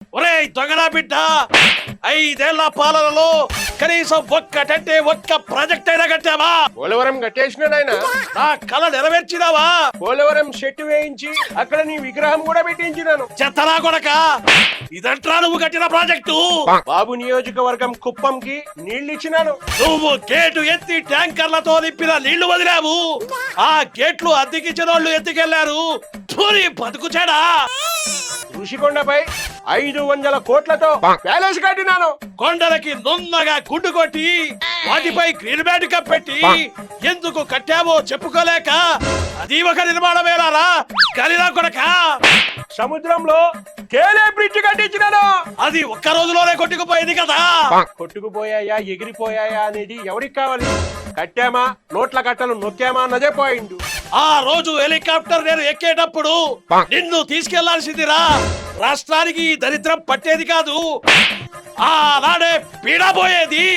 ఒరేయ్ దొంగనా బిడ్డ, 5 ఏళ్ల పాలనలో కనీసం ఒక్క ప్రాజెక్ట్ అయినా కట్టావా? పోలవరం కట్టేసినాడు. నా కళ నెరవేర్చినావా? పోలవరం షెట్టు వేయించి అక్కడ నీ విగ్రహం కూడా పెట్టించినాను. చెత్తనా కొడక, ఇదంట్రా నువ్వు కట్టిన ప్రాజెక్టు? బాబు నియోజకవర్గం కుప్పంకి నీళ్లు ఇచ్చినాను. నువ్వు గేటు ఎత్తి ట్యాంకర్లతో నింపిన నీళ్లు వదిలావు. ఆ గేట్లు అద్దెకిచ్చిన వాళ్ళు ఎత్తికెళ్లారు. బతుకు చెడా. ఋషికొండపై 500 కోట్లతో ప్యాలెస్ కట్టినాను. కొండలకి నున్నగా గుడ్డు కొట్టి వాటిపై గ్రీన్ మ్యాట్ కప్పెట్టి ఎందుకు కట్టావో చెప్పుకోలేక అది ఒక నిర్మాణమేనా? కలిరా కొడక. సముద్రంలో కేలే బ్రిడ్జ్ కట్టించినాను. అది ఒక్క రోజులోనే కొట్టుకుపోయింది కదా. కొట్టుకుపోయాయా ఎగిరిపోయాయా అనేది ఎవరికి కావాలి? కట్టామా నోట్ల కట్టలు నొక్కామా అన్నదే పాయింట్. ఆ రోజు హెలికాప్టర్ నేను ఎక్కేటప్పుడు నిన్ను తీసుకెళ్లాల్సిందిరా. రాష్ట్రానికి ఈ దరిద్రం పట్టేది కాదు, ఆ నాడే పీడబోయేది.